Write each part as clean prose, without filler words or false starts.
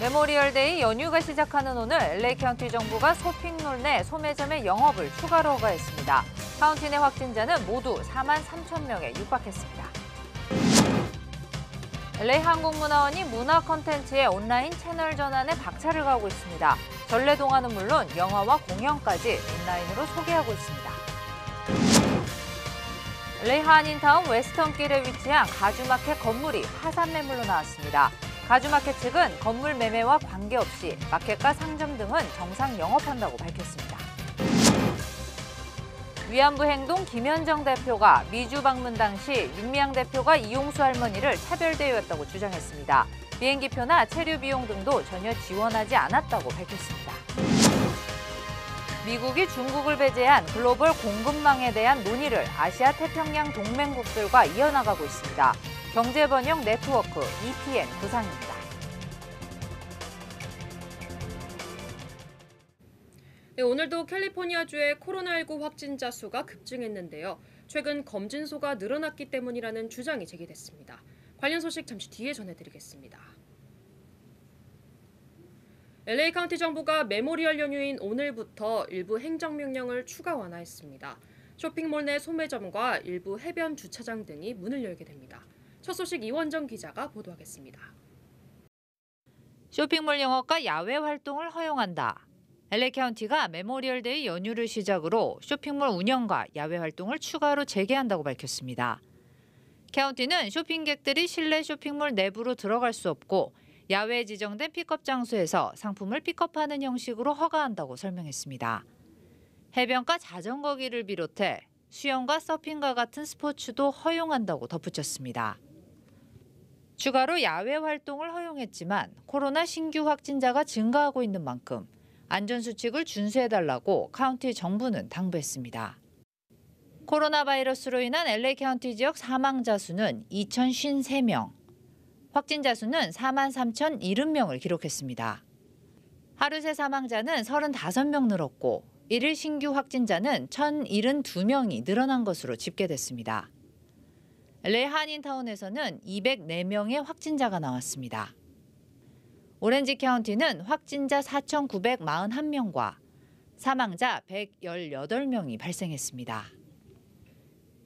메모리얼데이 연휴가 시작하는 오늘 LA 카운티 정부가 쇼핑몰 내 소매점의 영업을 추가로 허가했습니다. 카운티 내 확진자는 모두 4만 3천 명에 육박했습니다. LA 한국문화원이 문화 콘텐츠의 온라인 채널 전환에 박차를 가하고 있습니다. 전래동화는 물론 영화와 공연까지 온라인으로 소개하고 있습니다. LA 한인타운 웨스턴길에 위치한 가주마켓 건물이 파산 매물로 나왔습니다. 가주마켓 측은 건물 매매와 관계없이 마켓과 상점 등은 정상 영업한다고 밝혔습니다. 위안부 행동 김현정 대표가 미주 방문 당시 윤미향 대표가 이용수 할머니를 차별대우였다고 주장했습니다. 비행기표나 체류 비용 등도 전혀 지원하지 않았다고 밝혔습니다. 미국이 중국을 배제한 글로벌 공급망에 대한 논의를 아시아 태평양 동맹국들과 이어나가고 있습니다. 경제번영 네트워크 EPN 부상입니다. 네, 오늘도 캘리포니아주의 코로나19 확진자 수가 급증했는데요. 최근 검진소가 늘어났기 때문이라는 주장이 제기됐습니다. 관련 소식 잠시 뒤에 전해드리겠습니다. LA 카운티 정부가 메모리얼 연휴인 오늘부터 일부 행정명령을 추가 완화했습니다. 쇼핑몰 내 소매점과 일부 해변 주차장 등이 문을 열게 됩니다. 첫 소식 이원정 기자가 보도하겠습니다. 쇼핑몰 영업과 야외 활동을 허용한다. LA 카운티가 메모리얼데이 연휴를 시작으로 쇼핑몰 운영과 야외 활동을 추가로 재개한다고 밝혔습니다. 카운티는 쇼핑객들이 실내 쇼핑몰 내부로 들어갈 수 없고 야외에 지정된 픽업 장소에서 상품을 픽업하는 형식으로 허가한다고 설명했습니다. 해변가 자전거길을 비롯해 수영과 서핑과 같은 스포츠도 허용한다고 덧붙였습니다. 추가로 야외 활동을 허용했지만 코로나 신규 확진자가 증가하고 있는 만큼 안전수칙을 준수해달라고 카운티 정부는 당부했습니다. 코로나 바이러스로 인한 LA 카운티 지역 사망자 수는 2,053명, 확진자 수는 4만 3,070명을 기록했습니다. 하루 새 사망자는 35명 늘었고 1일 신규 확진자는 1,072명이 늘어난 것으로 집계됐습니다. LA 한인타운에서는 204명의 확진자가 나왔습니다. 오렌지 카운티는 확진자 4,941명과 사망자 118명이 발생했습니다.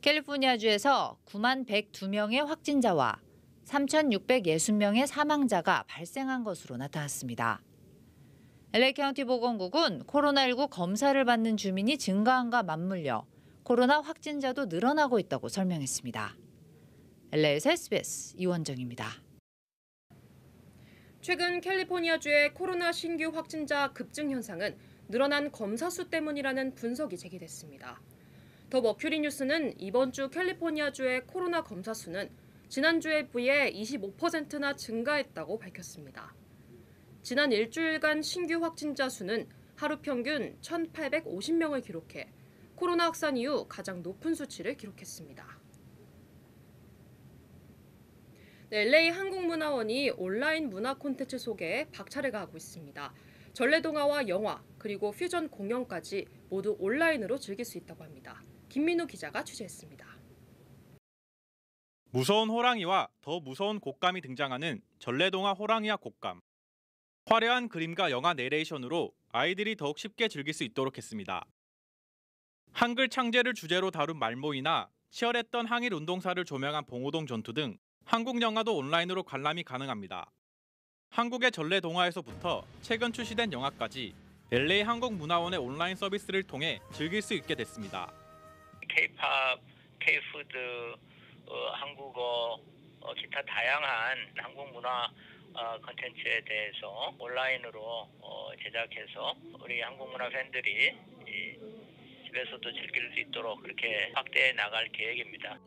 캘리포니아주에서 9만 102명의 확진자와 3,660명의 사망자가 발생한 것으로 나타났습니다. LA 카운티 보건국은 코로나19 검사를 받는 주민이 증가함과 맞물려 코로나 확진자도 늘어나고 있다고 설명했습니다. LA에서 SBS 이원정입니다. 최근 캘리포니아주의 코로나 신규 확진자 급증 현상은 늘어난 검사 수 때문이라는 분석이 제기됐습니다. 더 머큐리 뉴스는 이번 주 캘리포니아주의 코로나 검사 수는 지난주에 비해 25%나 증가했다고 밝혔습니다. 지난 일주일간 신규 확진자 수는 하루 평균 1,850명을 기록해 코로나 확산 이후 가장 높은 수치를 기록했습니다. 네, LA 한국문화원이 온라인 문화 콘텐츠 소개에 박차를 가하고 있습니다. 전래동화와 영화, 그리고 퓨전 공연까지 모두 온라인으로 즐길 수 있다고 합니다. 김민우 기자가 취재했습니다. 무서운 호랑이와 더 무서운 곶감이 등장하는 전래동화 호랑이와 곶감. 화려한 그림과 영화 내레이션으로 아이들이 더욱 쉽게 즐길 수 있도록 했습니다. 한글 창제를 주제로 다룬 말모이나 치열했던 항일 운동사를 조명한 봉오동 전투 등 한국 영화도 온라인으로 관람이 가능합니다. 한국의 전래동화에서부터 최근 출시된 영화까지 LA 한국문화원의 온라인 서비스를 통해 즐길 수 있게 됐습니다. K-팝, K-푸드, 한국어, 기타 다양한 한국 문화 콘텐츠에 대해서 온라인으로 제작해서 우리 한국 문화 팬들이 집에서도 즐길 수 있도록 그렇게 확대해 나갈 계획입니다.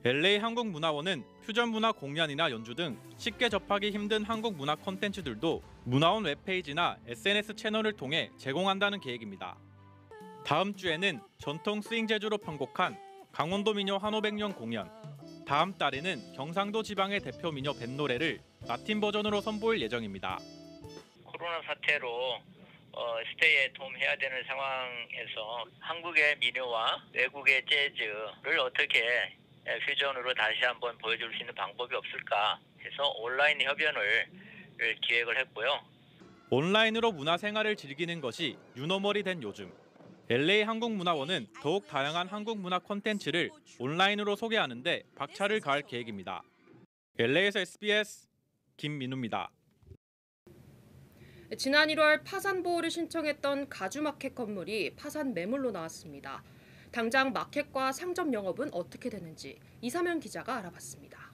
LA 한국문화원은 퓨전 문화 공연이나 연주 등 쉽게 접하기 힘든 한국 문화 콘텐츠들도 문화원 웹페이지나 SNS 채널을 통해 제공한다는 계획입니다. 다음 주에는 전통 스윙 재즈로 편곡한 강원도 민요 한오백년 공연, 다음 달에는 경상도 지방의 대표 민요 뱃노래를 라틴 버전으로 선보일 예정입니다. 코로나 사태로 스테이 앳 홈 해야 되는 상황에서 한국의 민요와 외국의 재즈를 어떻게 퓨전으로 다시 한번 보여줄 수 있는 방법이 없을까 해서 온라인 협연을 기획을 했고요. 온라인으로 문화생활을 즐기는 것이 뉴노멀이 된 요즘. LA 한국문화원은 더욱 다양한 한국 문화 콘텐츠를 온라인으로 소개하는 데 박차를 가할 계획입니다. LA에서 SBS 김민우입니다. 지난 1월 파산 보호를 신청했던 가주마켓 건물이 파산 매물로 나왔습니다. 당장 마켓과 상점 영업은 어떻게 되는지 이사면 기자가 알아봤습니다.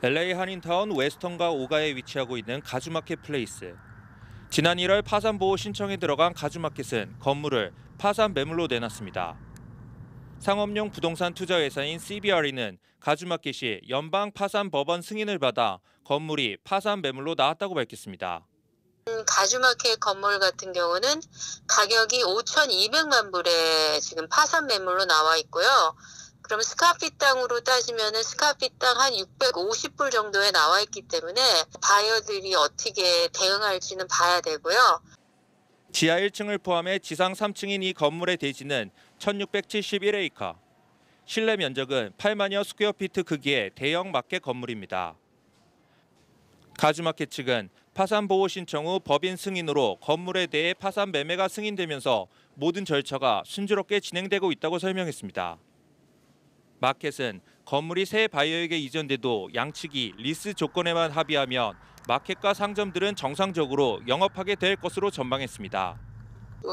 LA 한인타운 웨스턴과 오가에 위치하고 있는 가주마켓 플레이스. 지난 1월 파산 보호 신청에 들어간 가주마켓은 건물을 파산 매물로 내놨습니다. 상업용 부동산 투자 회사인 CBRE는 가주마켓이 연방 파산 법원 승인을 받아 건물이 파산 매물로 나왔다고 밝혔습니다. 가주마켓 건물 같은 경우는 가격이 5,200만 불에 지금 파산 매물로 나와 있고요. 그럼 스카피 땅으로 따지면은 스카피 땅 한 650불 정도에 나와 있기 때문에 바이어들이 어떻게 대응할지는 봐야 되고요. 지하 1층을 포함해 지상 3층인 이 건물의 대지는 1671에이커. 실내 면적은 8만여 스퀘어피트 크기의 대형 마켓 건물입니다. 가주마켓 측은 파산 보호 신청 후 법인 승인으로 건물에 대해 파산 매매가 승인되면서 모든 절차가 순조롭게 진행되고 있다고 설명했습니다. 마켓은 건물이 새 바이어에게 이전돼도 양측이 리스 조건에만 합의하면 마켓과 상점들은 정상적으로 영업하게 될 것으로 전망했습니다.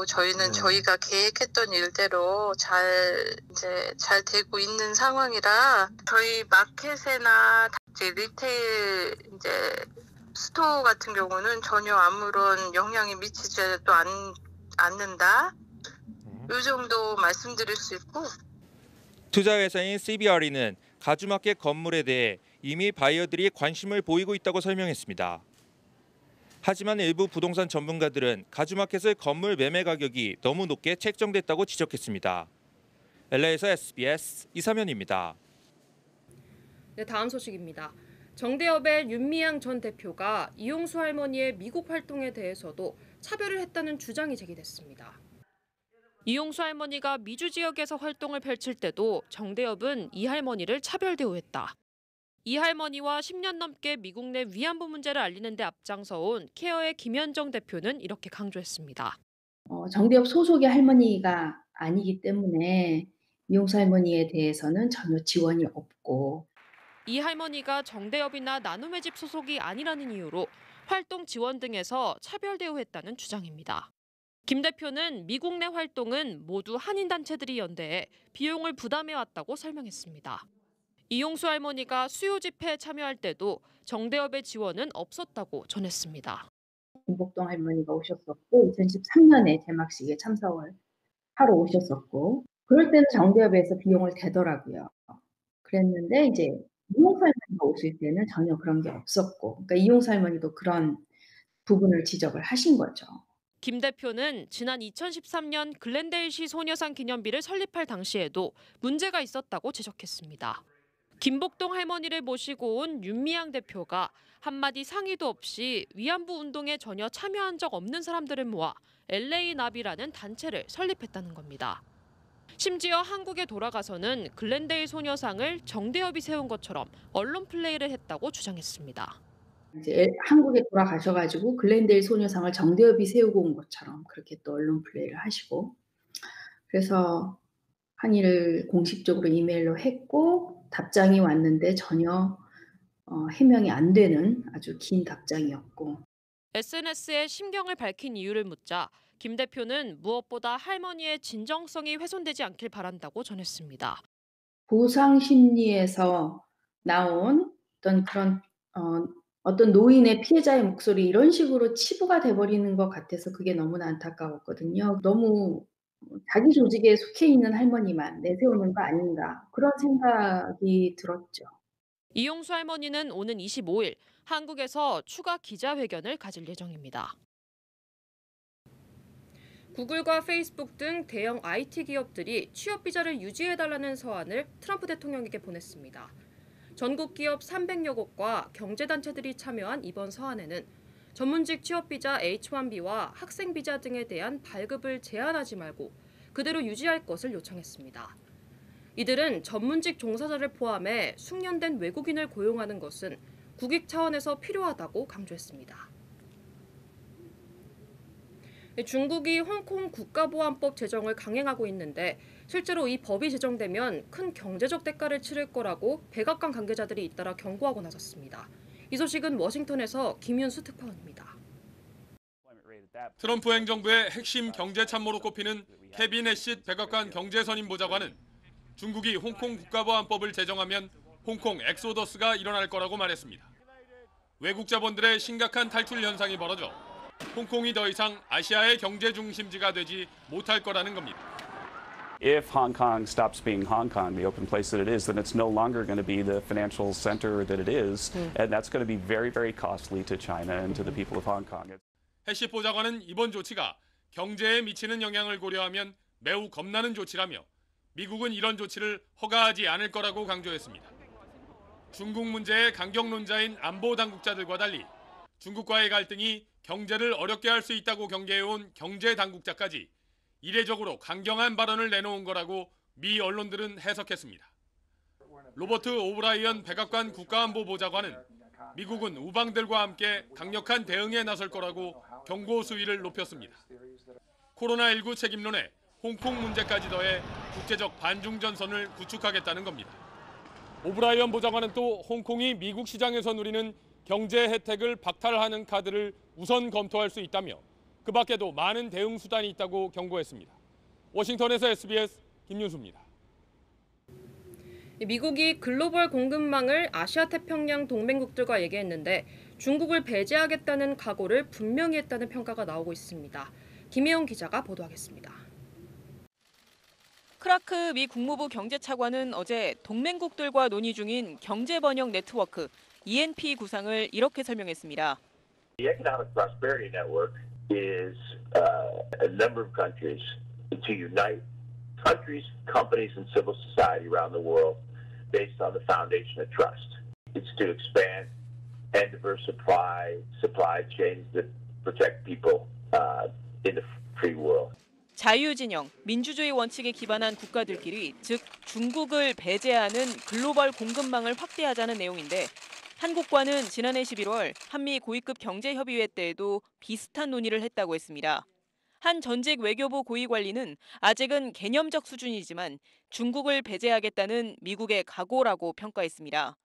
저희는 저희가 계획했던 일대로 잘 되고 있는 상황이라 저희 마켓이나 이제 리테일 스토어 같은 경우는 전혀 아무런 영향이 미치지도 않는다. 이 정도 말씀드릴 수 있고. 투자회사인 CBRE는 가주마켓 건물에 대해 이미 바이어들이 관심을 보이고 있다고 설명했습니다. 하지만 일부 부동산 전문가들은 가주마켓의 건물 매매 가격이 너무 높게 책정됐다고 지적했습니다. LA에서 SBS 이사면입니다. 네, 다음 소식입니다. 정대협의 윤미향 전 대표가 이용수 할머니의 미국 활동에 대해서도 차별을 했다는 주장이 제기됐습니다. 이용수 할머니가 미주 지역에서 활동을 펼칠 때도 정대협은 이 할머니를 차별 대우했다. 이 할머니와 10년 넘게 미국 내 위안부 문제를 알리는 데 앞장서온 케어의 김현정 대표는 이렇게 강조했습니다. 정대협 소속의 할머니가 아니기 때문에 이용수 할머니에 대해서는 전혀 지원이 없고 이 할머니가 정대협이나 나눔의 집 소속이 아니라는 이유로 활동 지원 등에서 차별 대우했다는 주장입니다. 김 대표는 미국 내 활동은 모두 한인단체들이 연대해 비용을 부담해왔다고 설명했습니다. 이용수 할머니가 수요 집회에 참여할 때도 정대협의 지원은 없었다고 전했습니다. 김복동 할머니가 오셨었고 2013년에 개막식에 참석을 하러 오셨었고 그럴 때는 정대협에서 비용을 대더라고요. 그랬는데 이제 이용수 할머니가 오실 때는 전혀 그런 게 없었고 그러니까 이용수 할머니도 그런 부분을 지적을 하신 거죠. 김 대표는 지난 2013년 글렌데일시 소녀상 기념비를 설립할 당시에도 문제가 있었다고 지적했습니다. 김복동 할머니를 모시고 온 윤미향 대표가 한마디 상의도 없이 위안부 운동에 전혀 참여한 적 없는 사람들을 모아 LA 나비라는 단체를 설립했다는 겁니다. 심지어 한국에 돌아가서는 글렌데일 소녀상을 정대협이 세운 것처럼 언론 플레이를 했다고 주장했습니다. 이제 한국에 돌아가셔가지고 글렌데일 소녀상을 정대협이 세우고 온 것처럼 그렇게 또 언론 플레이를 하시고 그래서 항의를 공식적으로 이메일로 했고 답장이 왔는데 전혀 해명이 안 되는 아주 긴 답장이었고 SNS에 심경을 밝힌 이유를 묻자 김 대표는 무엇보다 할머니의 진정성이 훼손되지 않길 바란다고 전했습니다. 보상 심리에서 나온 어떤 그런 어떤 노인의 피해자의 목소리 이런 식으로 치부가 돼버리는 것 같아서 그게 너무나 안타까웠거든요. 너무 자기 조직에 속해 있는 할머니만 내세우는 거 아닌가 그런 생각이 들었죠. 이용수 할머니는 오는 25일 한국에서 추가 기자회견을 가질 예정입니다. 구글과 페이스북 등 대형 IT 기업들이 취업 비자를 유지해달라는 서한을 트럼프 대통령에게 보냈습니다. 전국 기업 300여 곳과 경제단체들이 참여한 이번 서한에는 전문직 취업비자 H-1B와 학생비자 등에 대한 발급을 제한하지 말고 그대로 유지할 것을 요청했습니다. 이들은 전문직 종사자를 포함해 숙련된 외국인을 고용하는 것은 국익 차원에서 필요하다고 강조했습니다. 중국이 홍콩 국가보안법 제정을 강행하고 있는데 실제로 이 법이 제정되면 큰 경제적 대가를 치를 거라고 백악관 관계자들이 잇따라 경고하고 나섰습니다. 이 소식은 워싱턴에서 김윤수 특파원입니다. 트럼프 행정부의 핵심 경제 참모로 꼽히는 케빈 해시 백악관 경제선임보좌관은 중국이 홍콩 국가보안법을 제정하면 홍콩 엑소더스가 일어날 거라고 말했습니다. 외국 자본들의 심각한 탈출 현상이 벌어져 홍콩이 더 이상 아시아의 경제 중심지가 되지 못할 거라는 겁니다. If Hong Kong stops being Hong Kong, the open place that it is, then it's no longer going to be the financial center that it is, and that's going to be very, very costly to China and to the people of Hong Kong. 해시 보좌관은 이번 조치가 경제에 미치는 영향을 고려하면 매우 겁나는 조치라며 미국은 이런 조치를 허가하지 않을 거라고 강조했습니다. 중국 문제의 강경론자인 안보 당국자들과 달리 중국과의 갈등이 경제를 어렵게 할 수 있다고 경계해온 경제 당국자까지 이례적으로 강경한 발언을 내놓은 거라고 미 언론들은 해석했습니다. 로버트 오브라이언 백악관 국가안보보좌관은 미국은 우방들과 함께 강력한 대응에 나설 거라고 경고 수위를 높였습니다. 코로나19 책임론에 홍콩 문제까지 더해 국제적 반중 전선을 구축하겠다는 겁니다. 오브라이언 보좌관은 또 홍콩이 미국 시장에서 누리는 경제 혜택을 박탈하는 카드를 우선 검토할 수 있다며 그 밖에도 많은 대응 수단이 있다고 경고했습니다. 워싱턴에서 SBS 김윤수입니다. 미국이 글로벌 공급망을 아시아 태평양 동맹국들과 얘기했는데 중국을 배제하겠다는 각오를 분명히 했다는 평가가 나오고 있습니다. 김혜영 기자가 보도하겠습니다. 크라크 미 국무부 경제차관은 어제 동맹국들과 논의 중인 경제번영 네트워크 ENP 구상을 이렇게 설명했습니다. The Economic Prosperity Network is a number of countries to unite countries, companies, and civil society around the world based on the foundation of trust. It's to expand and diversify supply chains that protect people in the free world. 자유진영, 민주주의 원칙에 기반한 국가들끼리, 즉 중국을 배제하는 글로벌 공급망을 확대하자는 내용인데 한국과는 지난해 11월 한미 고위급 경제협의회 때에도 비슷한 논의를 했다고 했습니다. 한 전직 외교부 고위 관리는 아직은 개념적 수준이지만 중국을 배제하겠다는 미국의 각오라고 평가했습니다.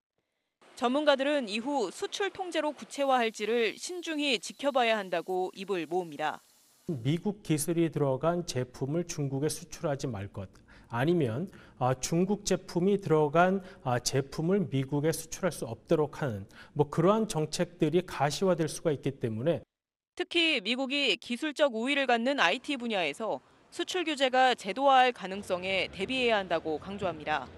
전문가들은 이후 수출 통제로 구체화할지를 신중히 지켜봐야 한다고 입을 모읍니다. 미국 기술이 들어간 제품을 중국에 수출하지 말 것, 아니면 중국 제품이 들어간 제품을 미국에 수출할 수 없도록 하는 그러한 정책들이 가시화될 수가 있기 때문에 특히 미국이 기술적 우위를 갖는 IT 분야에서 수출 규제가 제도화할 가능성에 대비해야 한다고 강조합니다.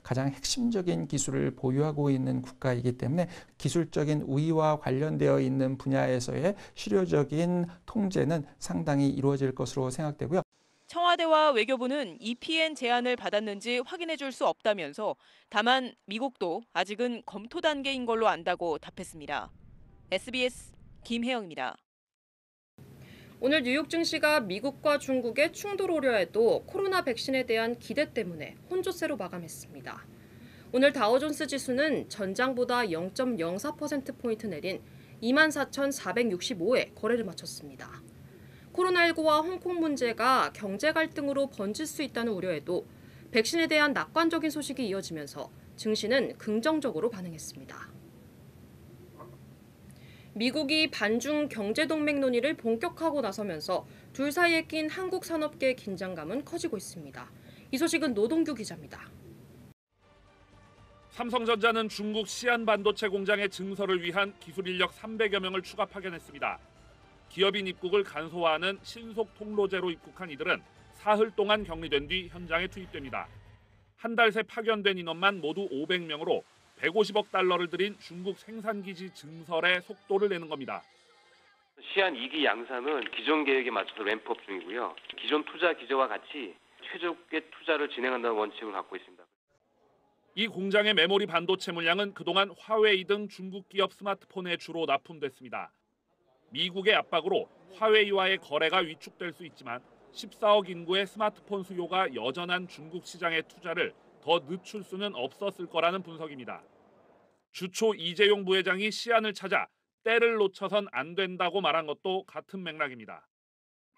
가장 핵심적인 기술을 보유하고 있는 국가이기 때문에 기술적인 우위와 관련되어 있는 분야에서의 실효적인 통제는 상당히 이루어질 것으로 생각되고요. 청와대와 외교부는 EPN 제안을 받았는지 확인해 줄 수 없다면서 다만 미국도 아직은 검토 단계인 걸로 안다고 답했습니다. SBS 김혜영입니다. 오늘 뉴욕 증시가 미국과 중국의 충돌 우려에도 코로나 백신에 대한 기대 때문에 혼조세로 마감했습니다. 오늘 다우존스 지수는 전장보다 0.04%포인트 내린 24,465에 거래를 마쳤습니다. 코로나19와 홍콩 문제가 경제 갈등으로 번질 수 있다는 우려에도 백신에 대한 낙관적인 소식이 이어지면서 증시는 긍정적으로 반응했습니다. 미국이 반중 경제동맹 논의를 본격화하고 나서면서 둘 사이에 낀 한국 산업계의 긴장감은 커지고 있습니다. 이 소식은 노동규 기자입니다. 삼성전자는 중국 시안 반도체 공장의 증설을 위한 기술 인력 300여 명을 추가 파견했습니다. 기업인 입국을 간소화하는 신속 통로제로 입국한 이들은 사흘 동안 격리된 뒤 현장에 투입됩니다. 한 달 새 파견된 인원만 모두 500명으로 150억 달러를 들인 중국 생산기지 증설에 속도를 내는 겁니다. 시안 2기 양산은 기존 계획에 맞춰서 램프업 중이고요. 기존 투자 기조와 같이 최적의 투자를 진행한다는 원칙을 갖고 있습니다. 이 공장의 메모리 반도체 물량은 그동안 화웨이 등 중국 기업 스마트폰에 주로 납품됐습니다. 미국의 압박으로 화웨이와의 거래가 위축될 수 있지만 14억 인구의 스마트폰 수요가 여전한 중국 시장의 투자를 더 늦출 수는 없었을 거라는 분석입니다. 주초 이재용 부회장이 시안을 찾아 때를 놓쳐선 안 된다고 말한 것도 같은 맥락입니다.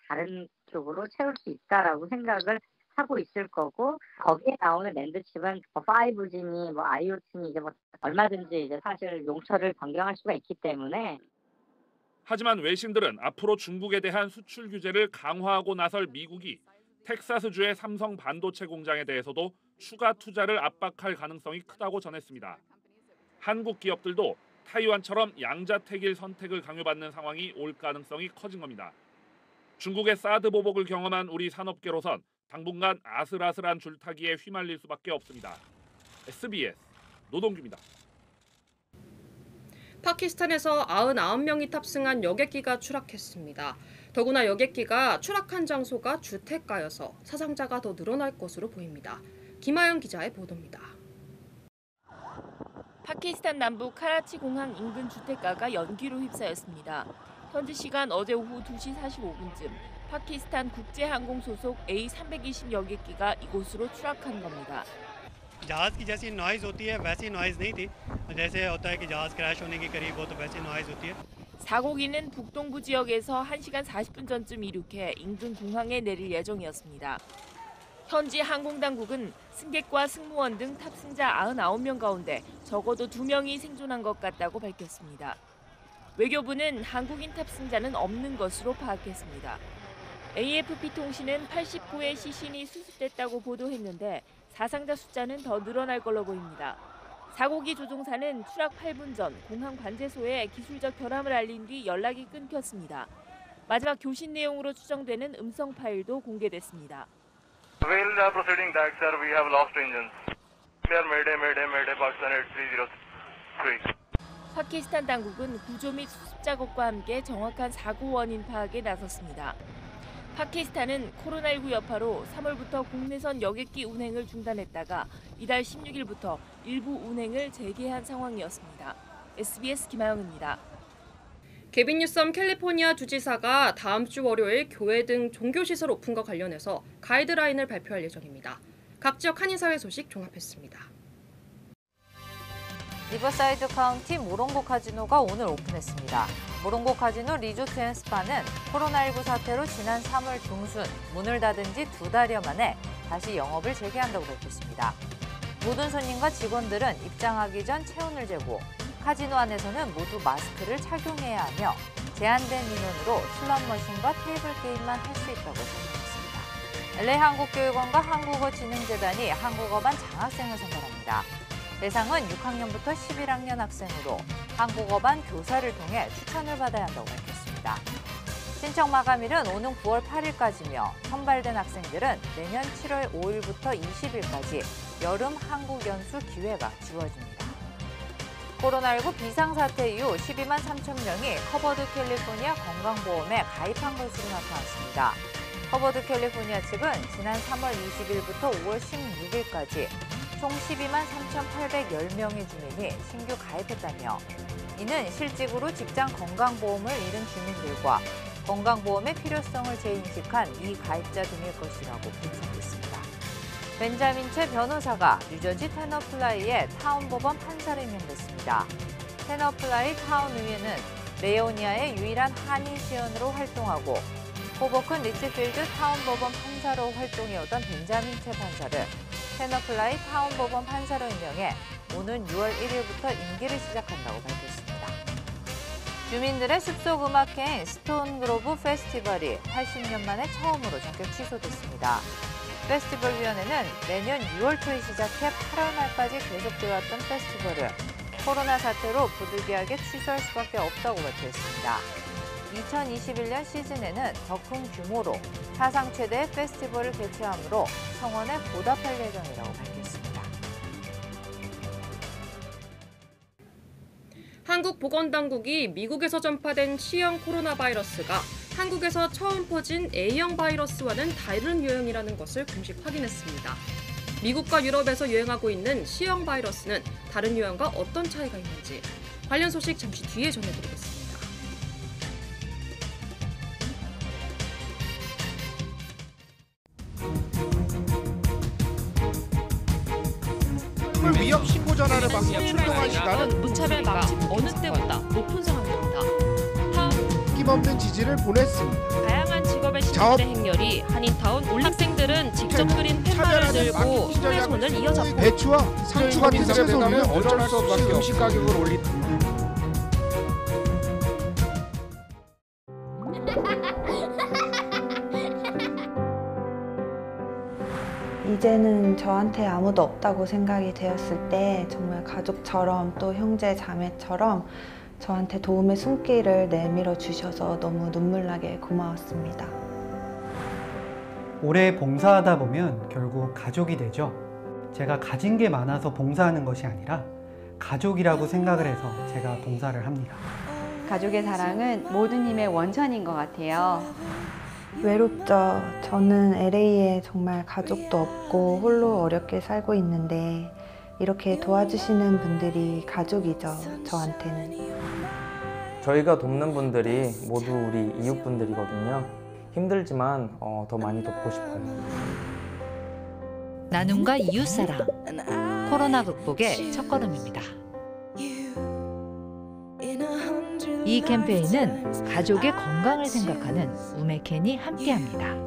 다른 쪽으로 채울 수 있다라고 생각을 하고 있을 거고 거기에 나오는 랜드칩은 5G니 IoT니 이제 얼마든지 이제 사실 용처를 변경할 수가 있기 때문에. 하지만 외신들은 앞으로 중국에 대한 수출 규제를 강화하고 나설 미국이 텍사스주의 삼성 반도체 공장에 대해서도 추가 투자를 압박할 가능성이 크다고 전했습니다. 한국 기업들도 타이완처럼 양자택일 선택을 강요받는 상황이 올 가능성이 커진 겁니다. 중국의 사드 보복을 경험한 우리 산업계로선 당분간 아슬아슬한 줄타기에 휘말릴 수밖에 없습니다. SBS 노동규입니다. 파키스탄에서 99명이 탑승한 여객기가 추락했습니다. 더구나 여객기가 추락한 장소가 주택가여서 사상자가 더 늘어날 것으로 보입니다. 김하영 기자의 보도입니다. 파키스탄 남부 카라치 공항 인근 주택가가 연기로 휩싸였습니다. 현지 시간 어제 오후 2시 45분쯤 파키스탄 국제항공 소속 A320 여객기가 이곳으로 추락한 겁니다. जहाज की जैसी नॉइज होती है वैसी नॉइज नहीं थी जैसे होता है कि जहाज क्रैश होने के करीब हो तो वैसी नॉइज होती है. 사고기는 북동부 지역에서 1시간 40분 전쯤 이륙해 인근 공항에 내릴 예정이었습니다. 현지 항공당국은 승객과 승무원 등 탑승자 99명 가운데 적어도 2명이 생존한 것 같다고 밝혔습니다. 외교부는 한국인 탑승자는 없는 것으로 파악했습니다. AFP 통신은 89의 시신이 수습됐다고 보도했는데 사상자 숫자는 더 늘어날 걸로 보입니다. 사고기 조종사는 추락 8분 전 공항 관제소에 기술적 결함을 알린 뒤 연락이 끊겼습니다. 마지막 교신 내용으로 추정되는 음성 파일도 공개됐습니다. While proceeding that, sir, we have lost engines. We are Mayday, Pakistan 8303. 파키스탄 당국은 구조 및 수습 작업과 함께 정확한 사고 원인 파악에 나섰습니다. 파키스탄은 코로나19 여파로 3월부터 국내선 여객기 운행을 중단했다가 이달 16일부터 일부 운행을 재개한 상황이었습니다. SBS 김하영입니다. 개빈 뉴섬 캘리포니아 주지사가 다음 주 월요일 교회 등 종교시설 오픈과 관련해서 가이드라인을 발표할 예정입니다. 각 지역 한인사회 소식 종합했습니다. 리버사이드 카운티 모롱고 카지노가 오늘 오픈했습니다. 모롱고 카지노 리조트 앤 스파는 코로나19 사태로 지난 3월 중순 문을 닫은 지 2달여 만에 다시 영업을 재개한다고 밝혔습니다. 모든 손님과 직원들은 입장하기 전 체온을 재고 카지노 안에서는 모두 마스크를 착용해야 하며 제한된 인원으로 슬롯 머신과 테이블 게임만 할 수 있다고 설명했습니다. LA 한국교육원과 한국어진흥재단이 한국어반 장학생을 선발합니다. 대상은 6학년부터 11학년 학생으로 한국어반 교사를 통해 추천을 받아야 한다고 밝혔습니다. 신청 마감일은 오는 9월 8일까지며 선발된 학생들은 내년 7월 5일부터 20일까지 여름 한국연수 기회가 주어집니다. 코로나19 비상사태 이후 12만 3천 명이 커버드 캘리포니아 건강보험에 가입한 것으로 나타났습니다. 커버드 캘리포니아 측은 지난 3월 20일부터 5월 16일까지 총 12만 3,810명의 주민이 신규 가입했다며 이는 실직으로 직장 건강보험을 잃은 주민들과 건강보험의 필요성을 재인식한 미가입자 등일 것이라고 분석했습니다. 벤자민 채 변호사가 뉴저지 테너플라이의 타운법원 판사로 임명됐습니다. 테너플라이 타운의회는 레오니아의 유일한 한인 시연으로 활동하고 호버큰 리치필드 타운법원 판사로 활동해오던 벤자민 채 판사를 테너플라이 타운법원 판사로 임명해 오는 6월 1일부터 임기를 시작한다고 밝혔습니다. 주민들의 숲속 음악회인 스톤그로브 페스티벌이 80년 만에 처음으로 전격 취소됐습니다. 페스티벌위원회는 내년 6월 초에 시작해 8월 말까지 계속되어왔던 페스티벌을 코로나 사태로 부득이하게 취소할 수밖에 없다고 발표했습니다. 2021년 시즌에는 더 큰 규모로 사상 최대의 페스티벌을 개최하므로 청원에 보답할 예정이라고 밝혔습니다. 한국 보건당국이 미국에서 전파된 C형 코로나 바이러스가 한국에서 처음 퍼진 A형 바이러스와는 다른 유형이라는 것을 공식 확인했습니다. 미국과 유럽에서 유행하고 있는 C형 바이러스는 다른 유형과 어떤 차이가 있는지 관련 소식 잠시 뒤에 전해드리겠습니다. 위협 신고 전화를 받고 출동한 시간은 무차별 방지 어느 때보다 높은 상황입니다. 힘없는 지지를 보냈습니다. 다양한 직업의 자업 행렬이 한인타운 학생들은 직접 그린 팻말을 들고 힘의 손을 이어잡고 배추와 상추 같은 채소는 어쩔 수 없이 음식 가격을 올리. 이제는 저한테 아무도 없다고 생각이 되었을 때 정말 가족처럼 또 형제 자매처럼 저한테 도움의 손길을 내밀어 주셔서 너무 눈물나게 고마웠습니다. 오래 봉사하다 보면 결국 가족이 되죠. 제가 가진 게 많아서 봉사하는 것이 아니라 가족이라고 생각을 해서 제가 봉사를 합니다. 가족의 사랑은 모든 힘의 원천인 것 같아요. 외롭죠. 저는 LA에 정말 가족도 없고 홀로 어렵게 살고 있는데 이렇게 도와주시는 분들이 가족이죠, 저한테는. 저희가 돕는 분들이 모두 우리 이웃분들이거든요. 힘들지만 더 많이 돕고 싶어요. 나눔과 이웃사랑, 코로나 극복의 첫걸음입니다. 이 캠페인은 가족의 건강을 생각하는 우메켄이 함께합니다.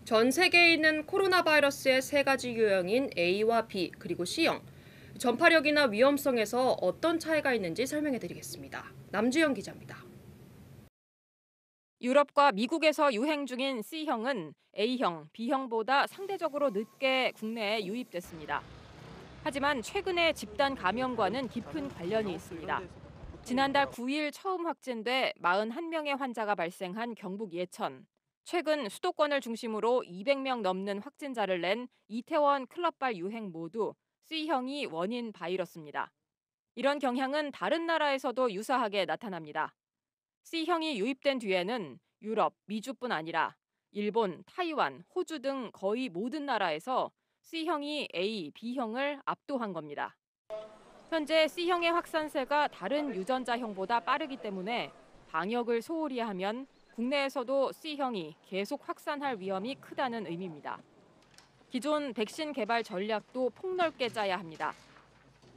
전 세계에 있는 코로나 바이러스의 세 가지 유형인 A와 B 그리고 C형. 전파력이나 위험성에서 어떤 차이가 있는지 설명해 드리겠습니다. 남주영 기자입니다. 유럽과 미국에서 유행 중인 C형은 A형, B형보다 상대적으로 늦게 국내에 유입됐습니다. 하지만 최근의 집단 감염과는 깊은 관련이 있습니다. 지난달 9일 처음 확진돼 41명의 환자가 발생한 경북 예천. 최근 수도권을 중심으로 200명 넘는 확진자를 낸 이태원 클럽발 유행 모두 C형이 원인 바이러스입니다. 이런 경향은 다른 나라에서도 유사하게 나타납니다. C형이 유입된 뒤에는 유럽, 미주뿐 아니라 일본, 타이완, 호주 등 거의 모든 나라에서 C형이 A, B형을 압도한 겁니다. 현재 C형의 확산세가 다른 유전자형보다 빠르기 때문에 방역을 소홀히 하면 국내에서도 C형이 계속 확산할 위험이 크다는 의미입니다. 기존 백신 개발 전략도 폭넓게 짜야 합니다.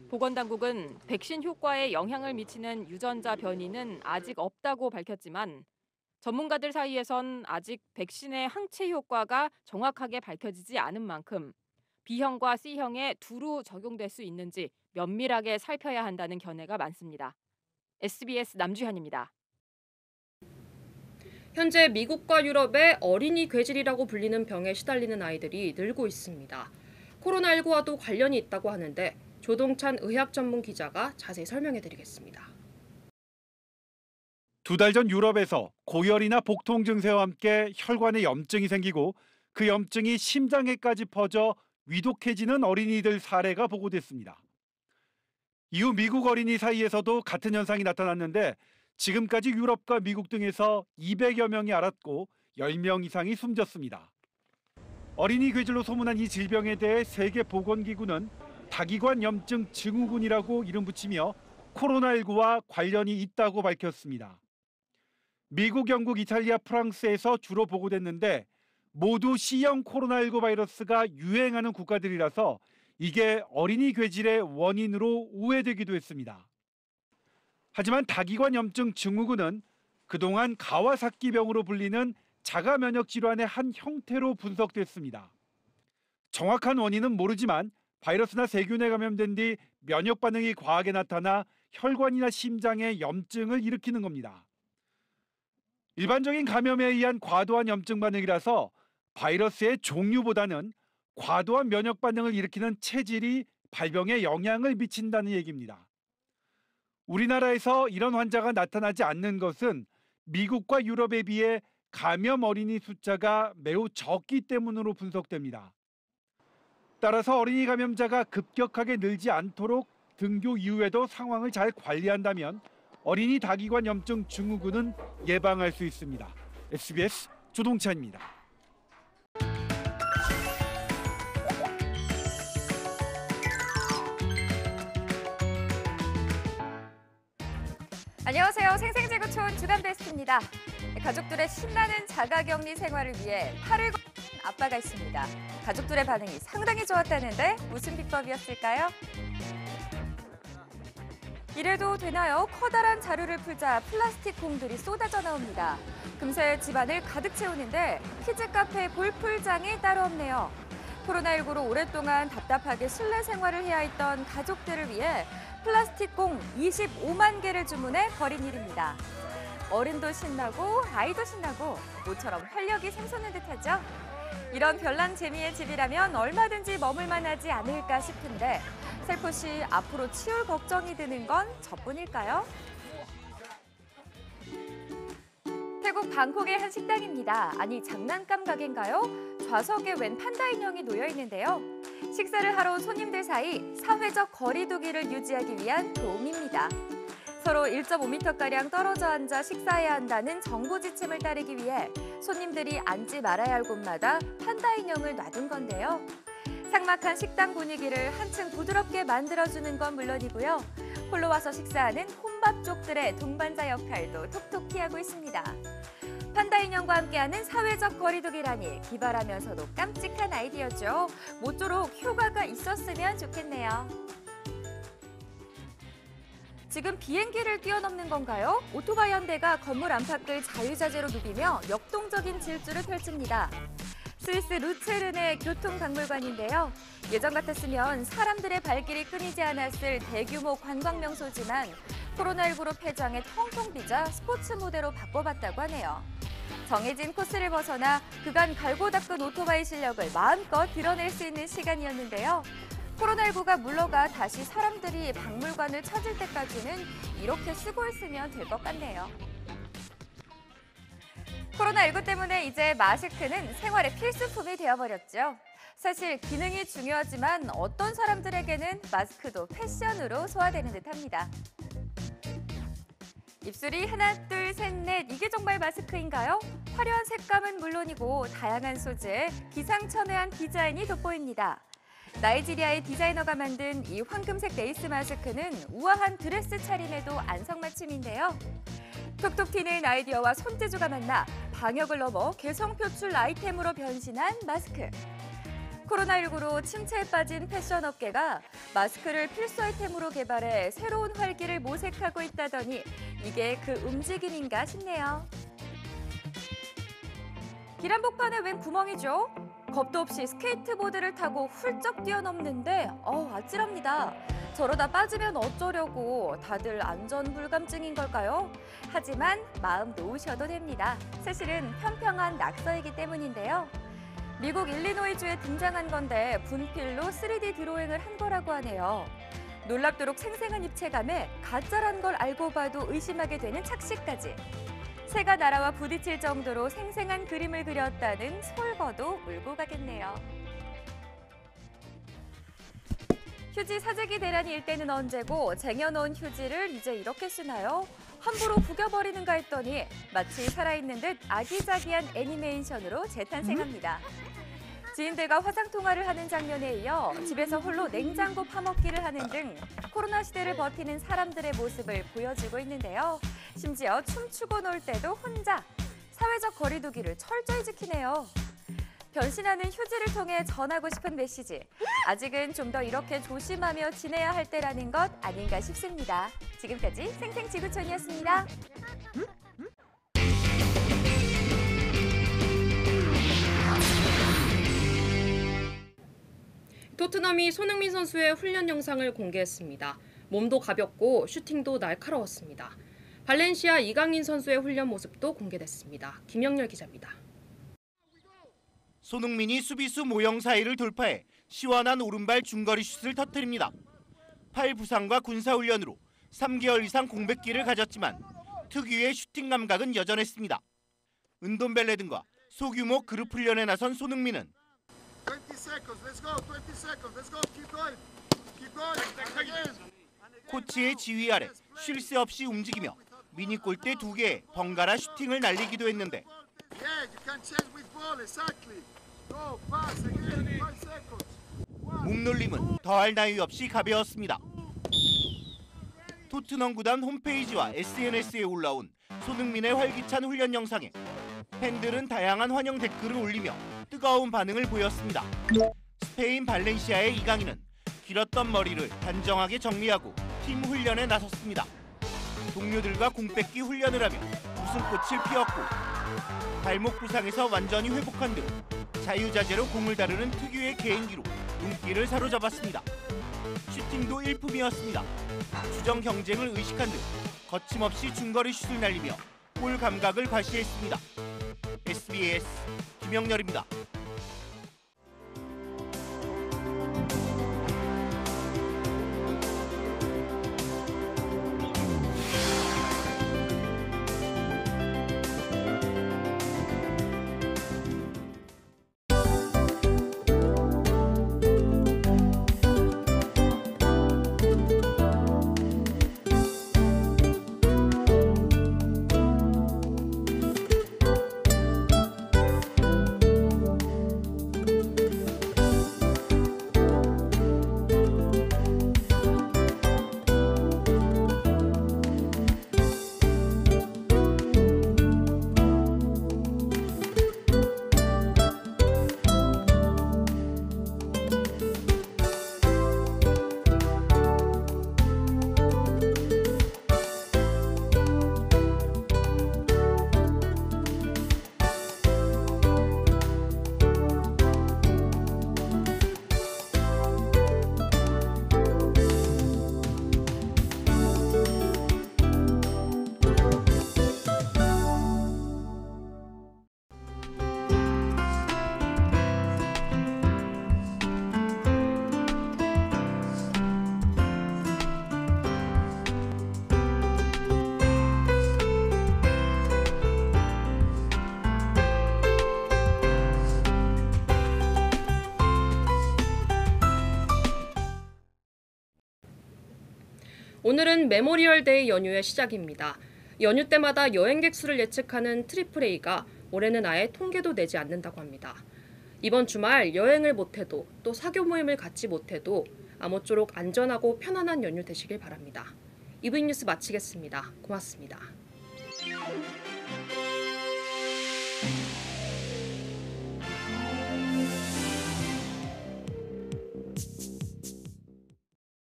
보건당국은 백신 효과에 영향을 미치는 유전자 변이는 아직 없다고 밝혔지만 전문가들 사이에선 아직 백신의 항체 효과가 정확하게 밝혀지지 않은 만큼 B형과 C형에 두루 적용될 수 있는지 면밀하게 살펴야 한다는 견해가 많습니다. SBS 남주현입니다. 현재 미국과 유럽의 어린이 괴질이라고 불리는 병에 시달리는 아이들이 늘고 있습니다. 코로나19와도 관련이 있다고 하는데 조동찬 의학 전문 기자가 자세히 설명해 드리겠습니다. 2달 전 유럽에서 고열이나 복통 증세와 함께 혈관에 염증이 생기고 그 염증이 심장에까지 퍼져 위독해지는 어린이들 사례가 보고됐습니다. 이후 미국 어린이 사이에서도 같은 현상이 나타났는데 지금까지 유럽과 미국 등에서 200여 명이 앓았고 10명 이상이 숨졌습니다. 어린이 괴질로 소문난 이 질병에 대해 세계보건기구는 다기관 염증 증후군이라고 이름 붙이며 코로나19와 관련이 있다고 밝혔습니다. 미국, 영국, 이탈리아, 프랑스에서 주로 보고됐는데 모두 C형 코로나19 바이러스가 유행하는 국가들이라서 이게 어린이 괴질의 원인으로 오해되기도 했습니다. 하지만 다기관 염증 증후군은 그동안 가와사키병으로 불리는 자가 면역 질환의 한 형태로 분석됐습니다. 정확한 원인은 모르지만 바이러스나 세균에 감염된 뒤 면역 반응이 과하게 나타나 혈관이나 심장에 염증을 일으키는 겁니다. 일반적인 감염에 의한 과도한 염증 반응이라서 바이러스의 종류보다는 과도한 면역 반응을 일으키는 체질이 발병에 영향을 미친다는 얘기입니다. 우리나라에서 이런 환자가 나타나지 않는 것은 미국과 유럽에 비해 감염 어린이 숫자가 매우 적기 때문으로 분석됩니다. 따라서 어린이 감염자가 급격하게 늘지 않도록 등교 이후에도 상황을 잘 관리한다면 어린이 다기관 염증 증후군은 예방할 수 있습니다. SBS 조동찬입니다. 안녕하세요. 생생지구촌 주간베스트입니다. 가족들의 신나는 자가격리 생활을 위해 팔을 걷는 아빠가 있습니다. 가족들의 반응이 상당히 좋았다는데 무슨 비법이었을까요? 이래도 되나요? 커다란 자루를 풀자 플라스틱 공들이 쏟아져 나옵니다. 금세 집안을 가득 채우는데 키즈 카페 볼풀장이 따로 없네요. 코로나19로 오랫동안 답답하게 실내 생활을 해야 했던 가족들을 위해 플라스틱 공 25만 개를 주문해 벌인 일입니다. 어른도 신나고 아이도 신나고 모처럼 활력이 샘솟는 듯하죠? 이런 별난 재미의 집이라면 얼마든지 머물만 하지 않을까 싶은데 살포시 앞으로 치울 걱정이 드는 건 저뿐일까요? 태국 방콕의 한 식당입니다. 아니 장난감 가게인가요? 좌석에 웬 판다 인형이 놓여 있는데요. 식사를 하러 온 손님들 사이 사회적 거리 두기를 유지하기 위한 도움입니다. 서로 1.5m가량 떨어져 앉아 식사해야 한다는 정부 지침을 따르기 위해 손님들이 앉지 말아야 할 곳마다 판다 인형을 놔둔 건데요. 삭막한 식당 분위기를 한층 부드럽게 만들어주는 건 물론이고요. 홀로 와서 식사하는 혼밥족들의 동반자 역할도 톡톡히 하고 있습니다. 판다 인형과 함께하는 사회적 거리두기라니 기발하면서도 깜찍한 아이디어죠. 모쪼록 효과가 있었으면 좋겠네요. 지금 비행기를 뛰어넘는 건가요? 오토바이 한 대가 건물 안팎을 자유자재로 누비며 역동적인 질주를 펼칩니다. 스위스 루체른의 교통박물관인데요. 예전 같았으면 사람들의 발길이 끊이지 않았을 대규모 관광 명소지만 코로나19로 폐장해 텅텅 비자 스포츠 무대로 바꿔봤다고 하네요. 정해진 코스를 벗어나 그간 갈고 닦은 오토바이 실력을 마음껏 드러낼 수 있는 시간이었는데요. 코로나19가 물러가 다시 사람들이 박물관을 찾을 때까지는 이렇게 쓰고 있으면 될 것 같네요. 코로나19 때문에 이제 마스크는 생활의 필수품이 되어버렸죠. 사실 기능이 중요하지만 어떤 사람들에게는 마스크도 패션으로 소화되는 듯합니다. 입술이 하나, 둘, 셋, 넷 이게 정말 마스크인가요? 화려한 색감은 물론이고 다양한 소재에 기상천외한 디자인이 돋보입니다. 나이지리아의 디자이너가 만든 이 황금색 레이스 마스크는 우아한 드레스 차림에도 안성맞춤인데요. 톡톡 튀는 아이디어와 손재주가 만나 방역을 넘어 개성 표출 아이템으로 변신한 마스크. 코로나19로 침체에 빠진 패션 업계가 마스크를 필수 아이템으로 개발해 새로운 활기를 모색하고 있다더니 이게 그 움직임인가 싶네요. 길 한복판에 웬 구멍이죠? 겁도 없이 스케이트보드를 타고 훌쩍 뛰어넘는데 아찔합니다. 저러다 빠지면 어쩌려고 다들 안전불감증인 걸까요? 하지만 마음 놓으셔도 됩니다. 사실은 평평한 낙서이기 때문인데요. 미국 일리노이주에 등장한 건데 분필로 3D 드로잉을 한 거라고 하네요. 놀랍도록 생생한 입체감에 가짜란 걸 알고 봐도 의심하게 되는 착시까지. 새가 날아와 부딪힐 정도로 생생한 그림을 그렸다는 솔거도 울고 가겠네요. 휴지 사재기 대란이 일 때는 언제고 쟁여놓은 휴지를 이제 이렇게 쓰나요? 함부로 구겨버리는가 했더니 마치 살아있는 듯 아기자기한 애니메이션으로 재탄생합니다. 지인들과 화상통화를 하는 장면에 이어 집에서 홀로 냉장고 파먹기를 하는 등 코로나 시대를 버티는 사람들의 모습을 보여주고 있는데요. 심지어 춤추고 놀 때도 혼자 사회적 거리두기를 철저히 지키네요. 변신하는 휴지를 통해 전하고 싶은 메시지. 아직은 좀 더 이렇게 조심하며 지내야 할 때라는 것 아닌가 싶습니다. 지금까지 생생지구촌이었습니다. 토트넘이 손흥민 선수의 훈련 영상을 공개했습니다. 몸도 가볍고 슈팅도 날카로웠습니다. 발렌시아 이강인 선수의 훈련 모습도 공개됐습니다. 김영렬 기자입니다. 손흥민이 수비수 모형 사이를 돌파해 시원한 오른발 중거리 슛을 터뜨립니다. 팔 부상과 군사훈련으로 3개월 이상 공백기를 가졌지만 특유의 슈팅 감각은 여전했습니다. 은돔벨레 등과 소규모 그룹 훈련에 나선 손흥민은 20 seconds, let's go, 20 seconds, let's go, keep going, 코치의 지휘 아래 쉴 새 없이 움직이며 미니 골대 2개에 번갈아 슈팅을 날리기도 했는데 몸놀림은 더할 나위 없이 가벼웠습니다. 토트넘 구단 홈페이지와 SNS에 올라온 손흥민의 활기찬 훈련 영상에 팬들은 다양한 환영 댓글을 올리며 뜨거운 반응을 보였습니다. 스페인 발렌시아의 이강인은 길었던 머리를 단정하게 정리하고 팀 훈련에 나섰습니다. 동료들과 공 뺏기 훈련을 하며 웃음꽃을 피웠고 발목 부상에서 완전히 회복한 듯 자유자재로 공을 다루는 특유의 개인기로 눈길을 사로잡았습니다. 슈팅도 일품이었습니다. 주정 경쟁을 의식한 듯 거침없이 중거리 슛을 날리며 골 감각을 과시했습니다. SBS 김영렬입니다. 오늘은 메모리얼 데이 연휴의 시작입니다. 연휴 때마다 여행객 수를 예측하는 트리플 A가 올해는 아예 통계도 내지 않는다고 합니다. 이번 주말 여행을 못해도 또 사교 모임을 갖지 못해도 아무쪼록 안전하고 편안한 연휴 되시길 바랍니다. 이브닝 뉴스 마치겠습니다. 고맙습니다.